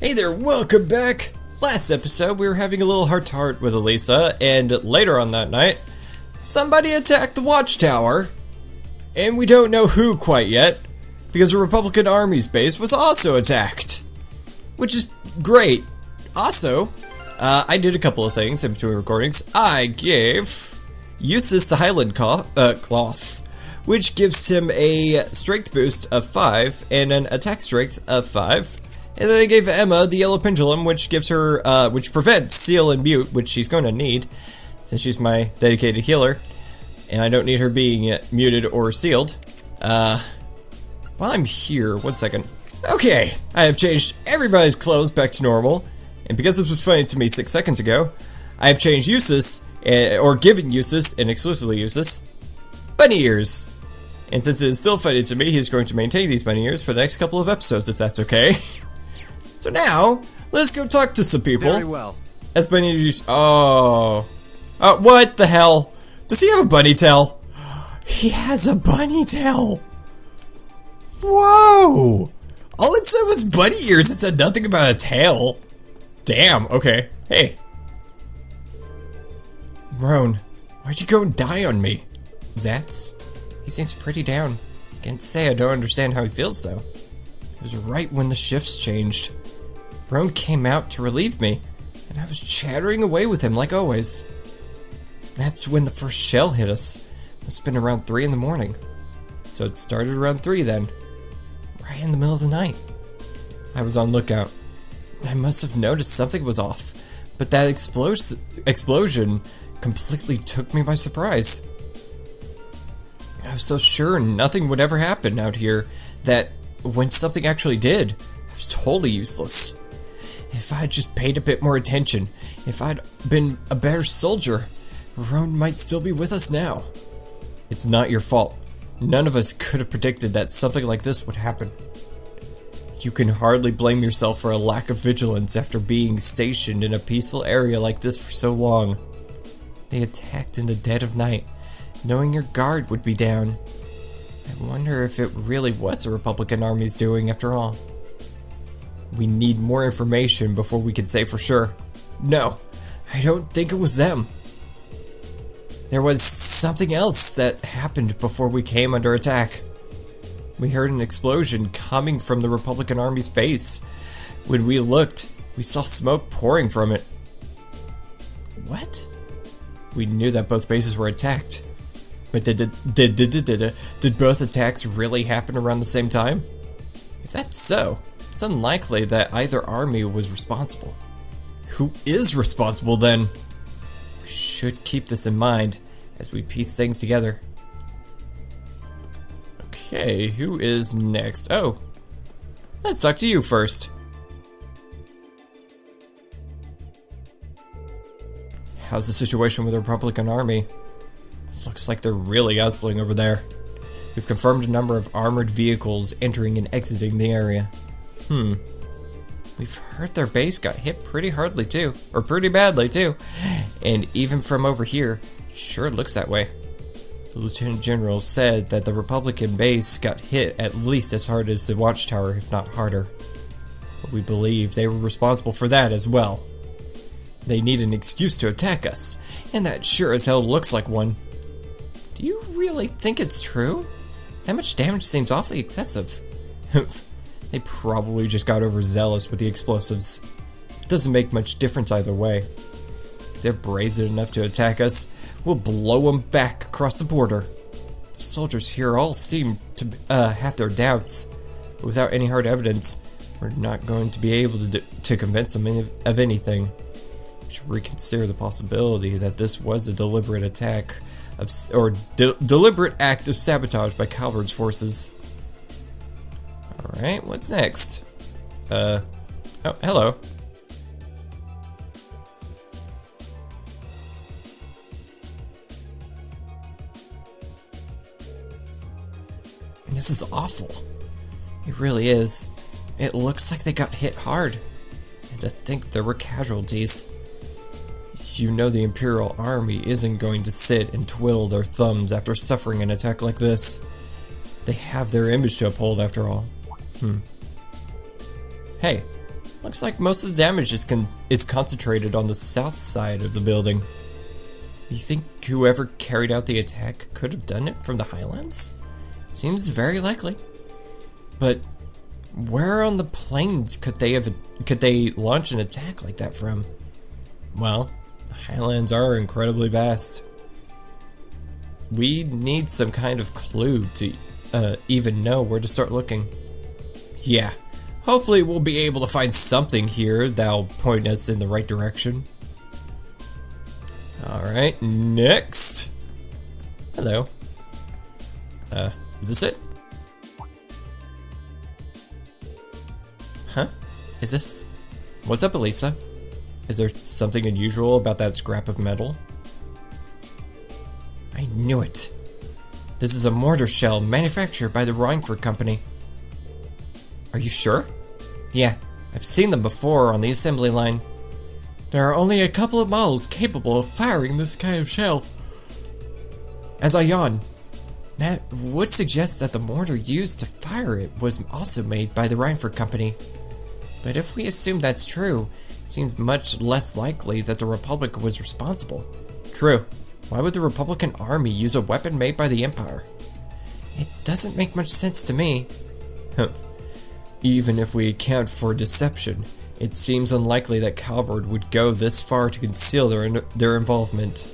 Hey there, welcome back! Last episode we were having a little heart-to-heart with Elisa, and later on that night, somebody attacked the watchtower, and we don't know who quite yet, because the Republican Army's base was also attacked. Which is great. Also, I did a couple of things in between recordings. I gave Eustace the Highland Cloth, which gives him a strength boost of 5 and an attack strength of 5. And then I gave Emma the yellow pendulum, which gives her, which prevents seal and mute, which she's going to need, since she's my dedicated healer, and I don't need her being muted or sealed. While I'm here, 1 second. Okay, I have changed everybody's clothes back to normal, and because this was funny to me 6 seconds ago, I have changed Eustace, or given Eustace, and exclusively Eustace, bunny ears. And since it is still funny to me, he's going to maintain these bunny ears for the next couple of episodes, if that's okay. So now, let's go talk to some people. Very well. As bunny ears. Oh, what the hell? Does he have a bunny tail? He has a bunny tail. Whoa! All it said was bunny ears. It said nothing about a tail. Damn. Okay. Hey, Roan, why'd you go and die on me? Zats? He seems pretty down. Can't say I don't understand how he feels though. It was right when the shifts changed. Roan came out to relieve me, and I was chattering away with him like always. That's when the first shell hit us. Must have been around 3 in the morning. So it started around 3 then. Right in the middle of the night. I was on lookout. I must have noticed something was off, but that explosion completely took me by surprise. I was so sure nothing would ever happen out here that when something actually did, I was totally useless. If I'd just paid a bit more attention, if I'd been a better soldier, Roan might still be with us now. It's not your fault. None of us could have predicted that something like this would happen. You can hardly blame yourself for a lack of vigilance after being stationed in a peaceful area like this for so long. They attacked in the dead of night, knowing your guard would be down. I wonder if it really was the Republican Army's doing after all. We need more information before we can say for sure. No, I don't think it was them. There was something else that happened before we came under attack. We heard an explosion coming from the Republican Army's base. When we looked, we saw smoke pouring from it. What? We knew that both bases were attacked. But did both attacks really happen around the same time? If that's so, it's unlikely that either army was responsible. Who is responsible then? We should keep this in mind as we piece things together. Okay, who is next? Oh, let's talk to you first. How's the situation with the Republican Army? Looks like they're really hustling over there. We've confirmed a number of armored vehicles entering and exiting the area. We've heard their base got hit pretty hardly too, or pretty badly too. And even from over here, it sure looks that way. The Lieutenant General said that the Republican base got hit at least as hard as the watchtower, if not harder. But we believe they were responsible for that as well. They need an excuse to attack us, and that sure as hell looks like one. Do you really think it's true? That much damage seems awfully excessive. They probably just got overzealous with the explosives. It doesn't make much difference either way. If they're brazen enough to attack us, we'll blow them back across the border. The soldiers here all seem to have their doubts, but without any hard evidence, we're not going to be able to convince them of anything. We should reconsider the possibility that this was a deliberate attack deliberate act of sabotage by Calvard's forces. Alright, what's next? Oh, hello. This is awful. It really is. It looks like they got hit hard. And to think there were casualties. You know the Imperial Army isn't going to sit and twiddle their thumbs after suffering an attack like this. They have their image to uphold after all. Hey, Looks like most of the damage is concentrated on the south side of the building. You think whoever carried out the attack could have done it from the highlands? Seems very likely. But where on the plains could they launch an attack like that from? Well, the highlands are incredibly vast. We need some kind of clue to even know where to start looking. Yeah, hopefully we'll be able to find something here that'll point us in the right direction. Alright, next! Hello. Is this it? Huh? Is this... What's up, Elisa? Is there something unusual about that scrap of metal? I knew it. This is a mortar shell manufactured by the Reinford Company. Are you sure? Yeah, I've seen them before on the assembly line. There are only a couple of models capable of firing this kind of shell. As I yawn, that would suggest that the mortar used to fire it was also made by the Reinford Company. But if we assume that's true, it seems much less likely that the Republic was responsible. True. Why would the Republican Army use a weapon made by the Empire? It doesn't make much sense to me. Even if we account for deception, it seems unlikely that Calvard would go this far to conceal their involvement.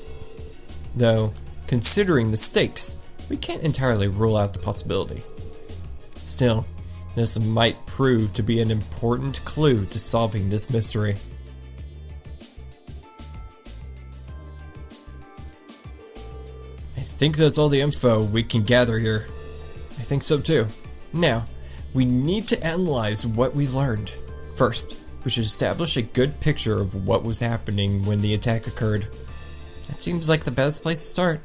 Though, considering the stakes, we can't entirely rule out the possibility. Still, this might prove to be an important clue to solving this mystery. I think that's all the info we can gather here. I think so too. Now, we need to analyze what we've learned. First, we should establish a good picture of what was happening when the attack occurred. That seems like the best place to start.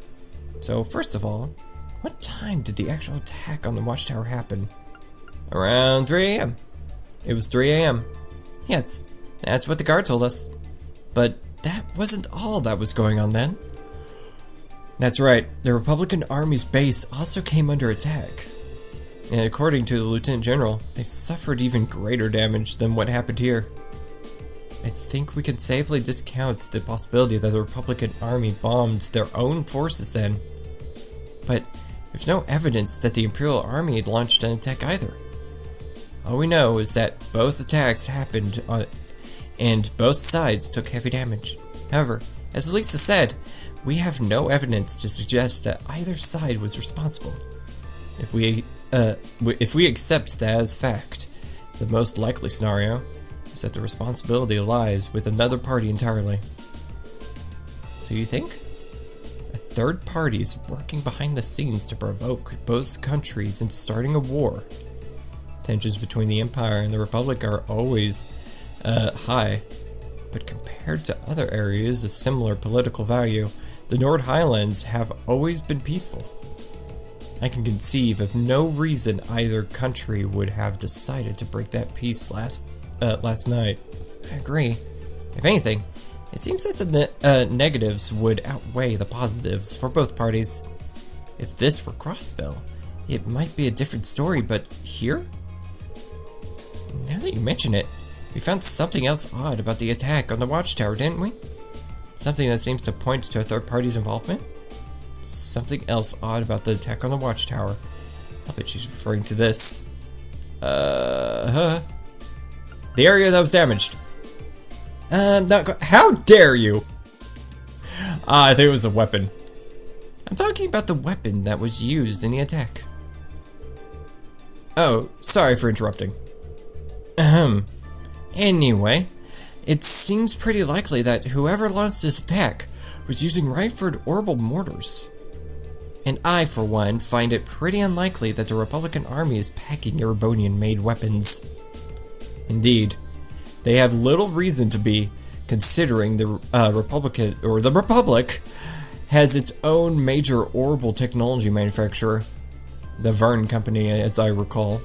So first of all, what time did the actual attack on the watchtower happen? Around 3 AM. It was 3 AM. Yes, that's what the guard told us. But that wasn't all that was going on then. That's right, the Republican Army's base also came under attack. And according to the Lieutenant General, they suffered even greater damage than what happened here. I think we can safely discount the possibility that the Republican Army bombed their own forces then. But there's no evidence that the Imperial Army had launched an attack either. All we know is that both attacks happened and both sides took heavy damage. However, as Elisa said, we have no evidence to suggest that either side was responsible. If we accept that as fact, the most likely scenario is that the responsibility lies with another party entirely. So you think? A third party is working behind the scenes to provoke both countries into starting a war. Tensions between the Empire and the Republic are always high, but compared to other areas of similar political value, the Nord Highlands have always been peaceful. I can conceive of no reason either country would have decided to break that peace last night. I agree. If anything, it seems that the negatives would outweigh the positives for both parties. If this were Crossbell, it might be a different story, but here? Now that you mention it, we found something else odd about the attack on the watchtower, didn't we? Something that seems to point to a third party's involvement? Something else odd about the attack on the watchtower. I bet she's referring to this. The area that was damaged. How dare you? I think it was a weapon. I'm talking about the weapon that was used in the attack. Oh, sorry for interrupting. Anyway, it seems pretty likely that whoever launched this attack was using Reinford orbital mortars. And I, for one, find it pretty unlikely that the Republican Army is packing Erebonian-made weapons. Indeed, they have little reason to be, considering the Republic has its own major orbital technology manufacturer, the Verne Company, as I recall.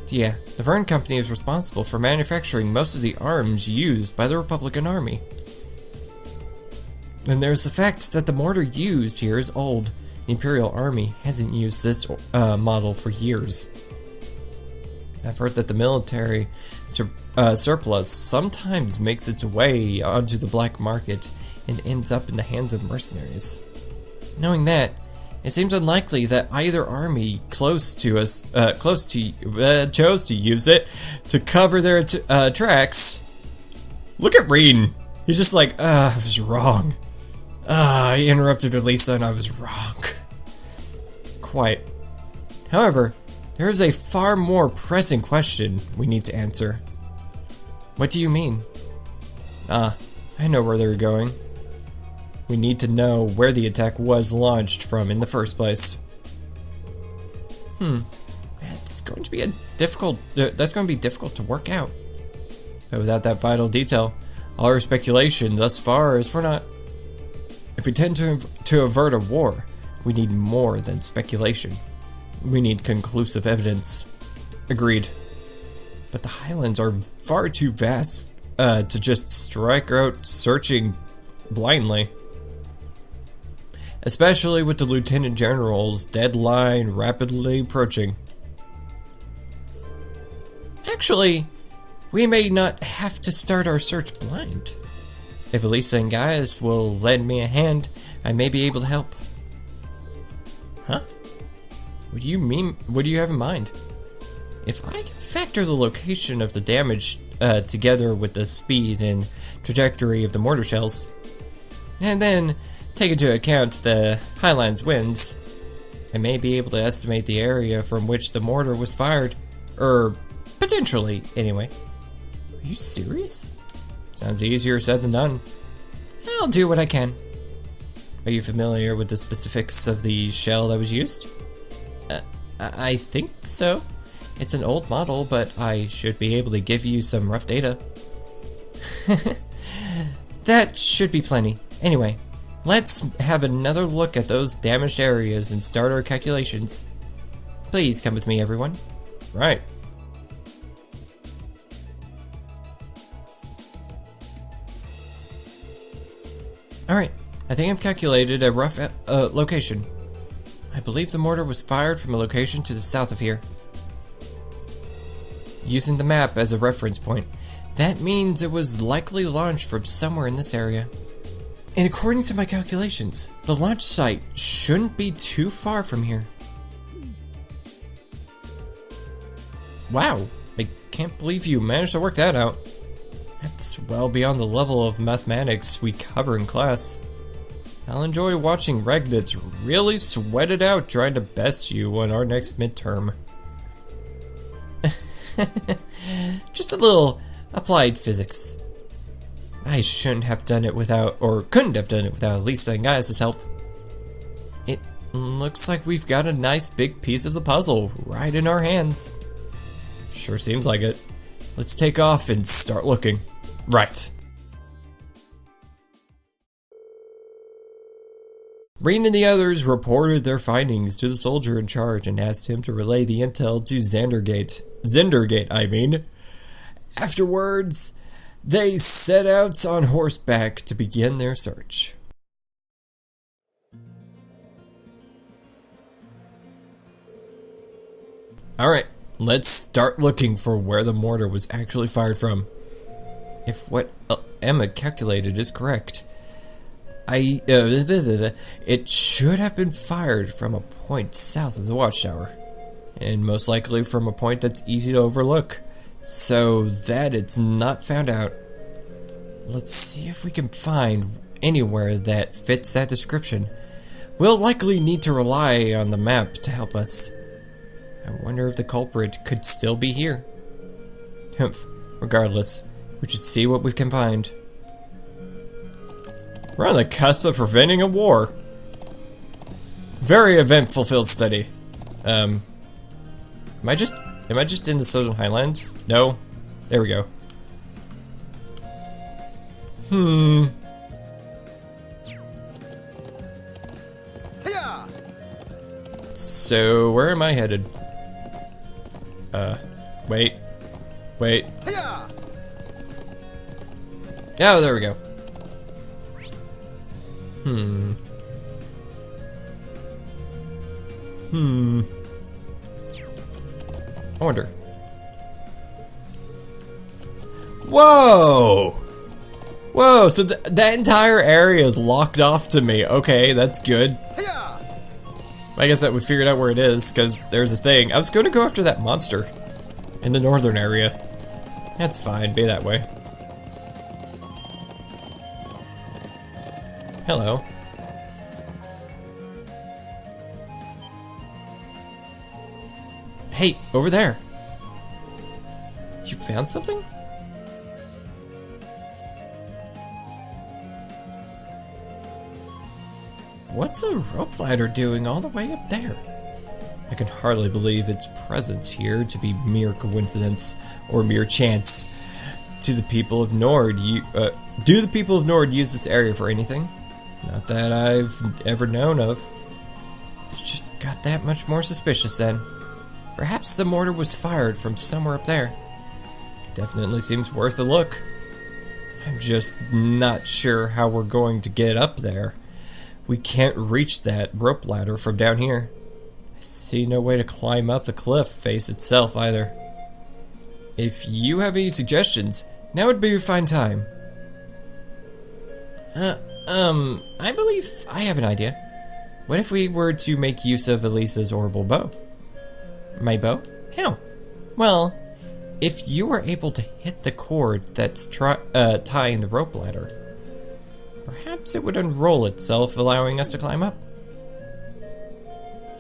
Yeah, the Verne Company is responsible for manufacturing most of the arms used by the Republican Army. And there's the fact that the mortar used here is old. The Imperial Army hasn't used this model for years. I've heard that the military surplus sometimes makes its way onto the black market and ends up in the hands of mercenaries. Knowing that, it seems unlikely that either army close to us chose to use it to cover their tracks. Look at Reed. He's just like, I was wrong. I interrupted Elisa and I was wrong. Quite. However, there is a far more pressing question we need to answer. What do you mean? I know where they're going. We need to know where the attack was launched from in the first place. That's going to be difficult to work out. But without that vital detail, all our speculation thus far is for naught. If we tend to avert a war, we need more than speculation. We need conclusive evidence. Agreed. But the Highlands are far too vast to just strike out searching blindly. Especially with the Lieutenant General's deadline rapidly approaching. Actually, we may not have to start our search blind. If Elisa and Gaius will lend me a hand, I may be able to help. Huh? What do you mean? What do you have in mind? If I can factor the location of the damage together with the speed and trajectory of the mortar shells, and then take into account the Highlands winds, I may be able to estimate the area from which the mortar was fired. Potentially, anyway. Are you serious? Sounds easier said than done. I'll do what I can. Are you familiar with the specifics of the shell that was used? I think so. It's an old model, but I should be able to give you some rough data. That should be plenty. Anyway, let's have another look at those damaged areas and start our calculations. Please come with me, everyone. Right. Alright, I think I've calculated a rough location. I believe the mortar was fired from a location to the south of here. Using the map as a reference point, that means it was likely launched from somewhere in this area. And according to my calculations, the launch site shouldn't be too far from here. Wow, I can't believe you managed to work that out. That's well beyond the level of mathematics we cover in class. I'll enjoy watching Regnitz really sweat it out trying to best you on our next midterm. Just a little applied physics. I shouldn't have done it without, or couldn't have done it without Lisa and Gaius' help. It looks like we've got a nice big piece of the puzzle right in our hands. Sure seems like it. Let's take off and start looking. Right. Reed and the others reported their findings to the soldier in charge and asked him to relay the intel to Zendergate, I mean. Afterwards, they set out on horseback to begin their search. Alright, let's start looking for where the mortar was actually fired from. If what Emma calculated is correct, it should have been fired from a point south of the watchtower, and most likely from a point that's easy to overlook, so that it's not found out. Let's see if we can find anywhere that fits that description. We'll likely need to rely on the map to help us. I wonder if the culprit could still be here. Humph. Regardless, we should see what we can find. We're on the cusp of preventing a war. Very eventful field study. Am I just in the Southern Highlands? No. There we go. So where am I headed? Wait. Oh, there we go. I wonder, Whoa! Whoa, so that entire area is locked off to me. Okay, that's good. I guess that we figured out where it is, because there's a thing. I was going to go after that monster in the northern area. That's fine, be that way. Hello. Hey, over there. You found something? What's a rope ladder doing all the way up there? I can hardly believe its presence here to be mere coincidence or mere chance. Do the people of Nord use this area for anything? Not that I've ever known of. It's just got that much more suspicious then. Perhaps the mortar was fired from somewhere up there. Definitely seems worth a look. I'm just not sure how we're going to get up there. We can't reach that rope ladder from down here. I see no way to climb up the cliff face itself either. If you have any suggestions, now would be a fine time. I believe I have an idea. What if we were to make use of Elisa's orbital bow? My bow? How? Well, if you were able to hit the cord that's tying the rope ladder, perhaps it would unroll itself, allowing us to climb up.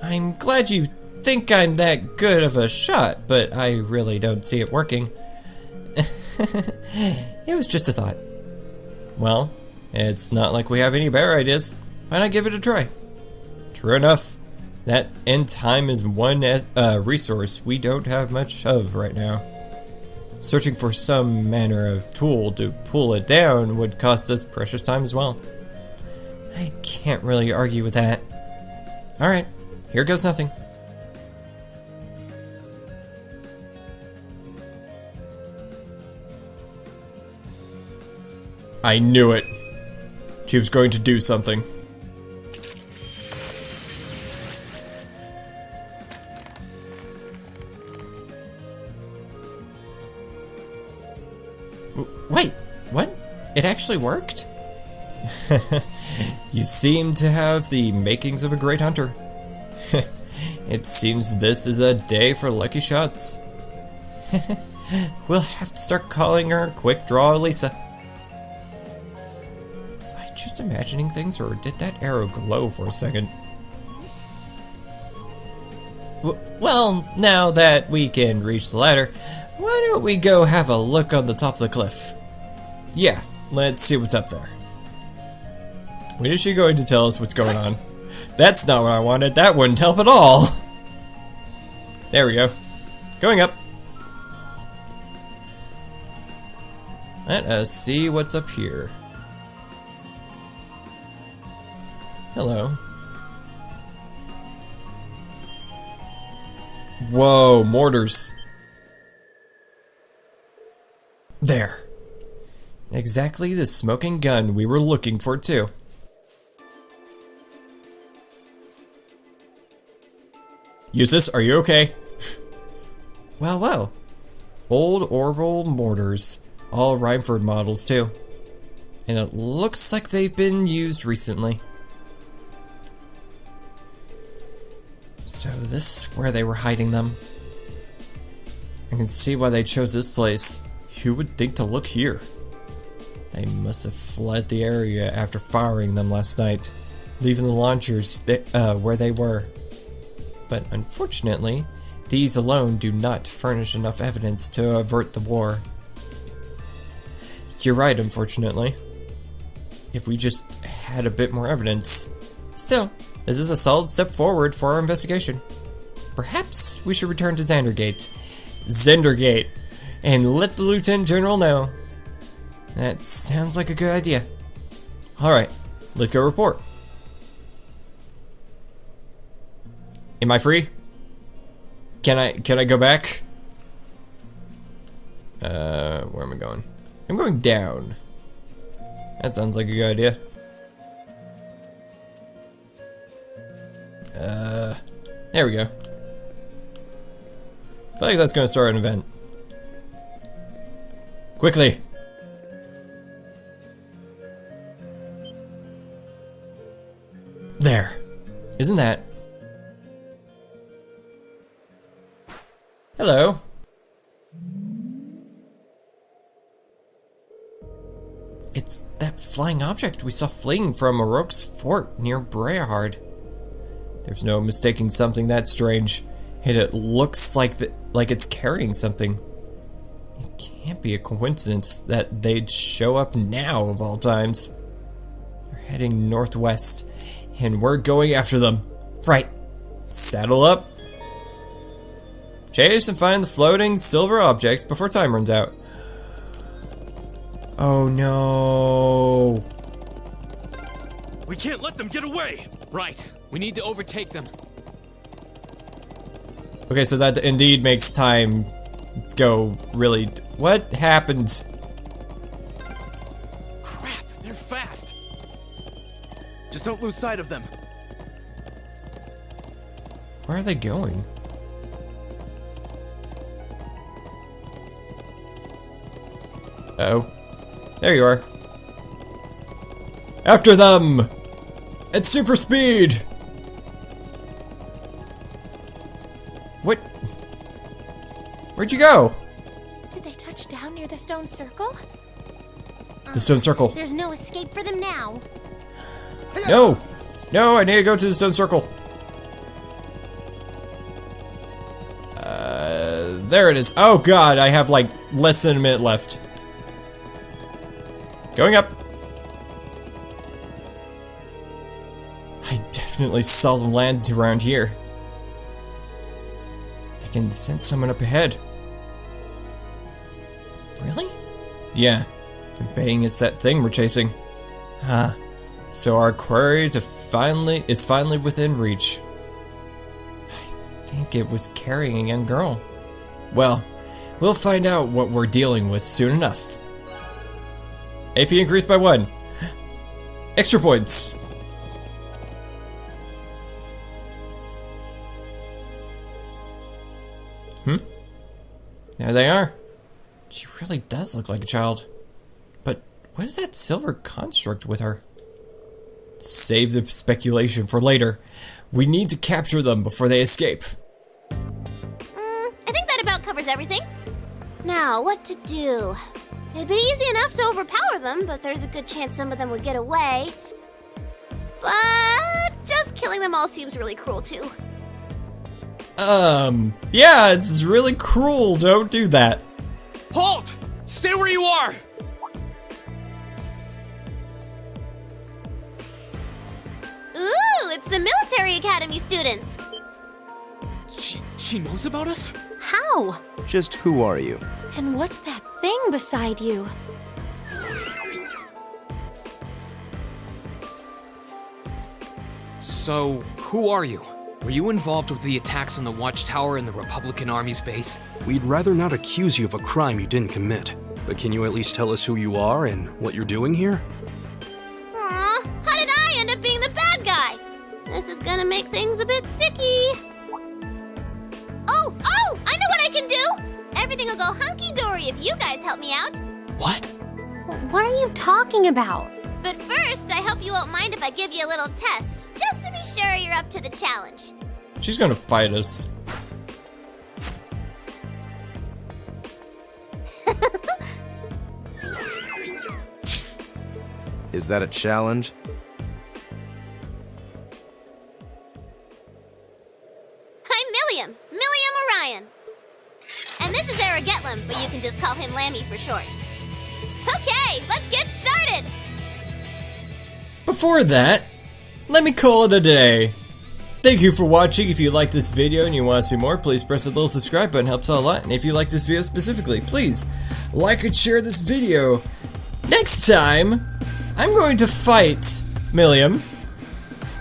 I'm glad you think I'm that good of a shot, but I really don't see it working. It was just a thought. Well, it's not like we have any better ideas. Why not give it a try? True enough. That end time is one resource we don't have much of right now. Searching for some manner of tool to pull it down would cost us precious time as well. I can't really argue with that. Alright, here goes nothing. I knew it. She was going to do something. Wait, what? It actually worked? You seem to have the makings of a great hunter. It seems this is a day for lucky shots. We'll have to start calling her Quick Draw Lisa. Was I just imagining things, or did that arrow glow for a second? Well, now that we can reach the ladder, why don't we go have a look on the top of the cliff? Yeah, let's see what's up there. When is she going to tell us what's going on? That's not what I wanted. That wouldn't help at all. There we go. Going up. Let us see what's up here. Hello. Whoa, mortars. There. Exactly the smoking gun we were looking for too. Eustace, are you okay? Well. Old orbital mortars. All Rhymeford models too. And it looks like they've been used recently. So this is where they were hiding them. I can see why they chose this place. Who would think to look here? They must have fled the area after firing them last night, leaving the launchers where they were. But unfortunately, these alone do not furnish enough evidence to avert the war. You're right, unfortunately. If we just had a bit more evidence. Still, this is a solid step forward for our investigation. Perhaps we should return to Zendergate, and let the Lieutenant General know. That sounds like a good idea. Alright, let's go report. Am I free? Can I go back? Where am I going? I'm going down. That sounds like a good idea. There we go. I feel like that's gonna start an event. Quickly. There. Isn't that? Hello. It's that flying object we saw fleeing from Orok's fort near Breahard. There's no mistaking something that strange, and it looks like it's carrying something. It can't be a coincidence that they'd show up now of all times. They're heading northwest, and we're going after them. Right. Saddle up. Chase and find the floating silver object before time runs out. Oh no. We can't let them get away! Right. We need to overtake them. Okay, so that indeed makes time go really... What happened? Crap, they're fast. Just don't lose sight of them. Where are they going? Uh-oh. There you are. After them! At super speed! What? Where'd you go? Did they touch down near the stone circle? The stone circle. There's no escape for them now. No! No, I need to go to the stone circle. There it is. Oh god, I have like less than a minute left. Going up. I definitely saw them land around here. I can sense someone up ahead. Really? Yeah. I'm betting it's that thing we're chasing. Huh. So our quarry is finally within reach. I think it was carrying a young girl. Well, we'll find out what we're dealing with soon enough. AP increased by 1. Extra points. There they are. She really does look like a child. But what is that silver construct with her? Save the speculation for later. We need to capture them before they escape. I think that about covers everything. Now, what to do? It'd be easy enough to overpower them, but there's a good chance some of them would get away. But just killing them all seems really cruel too. Yeah, it's really cruel. Don't do that. Halt! Stay where you are! Ooh, it's the military academy students. She knows about us? How? Just who are you? And what's that thing beside you? So, who are you? Were you involved with the attacks on the watchtower in the Republican Army's base? We'd rather not accuse you of a crime you didn't commit. But can you at least tell us who you are and what you're doing here? Aw, how did I end up being the bad guy? This is gonna make things a bit sticky. Oh, I know what I can do! Everything will go hunky-dory if you guys help me out. What? What are you talking about? But first, I hope you won't mind if I give you a little test, just to be sure you're up to the challenge. She's gonna fight us. Is that a challenge? I'm Milliam Orion. And this is Aragetlum, but you can just call him Lammy for short. Okay, let's get started! Before that, let me call it a day. Thank you for watching. If you like this video and you want to see more, please press the little subscribe button, helps out a lot. And if you like this video specifically, please like and share this video. Next time, I'm going to fight Milliam,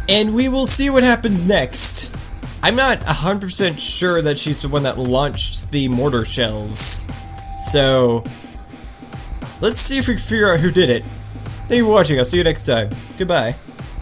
and we will see what happens next. I'm not 100% sure that she's the one that launched the mortar shells. So, let's see if we can figure out who did it. Thank you for watching. I'll see you next time. Goodbye.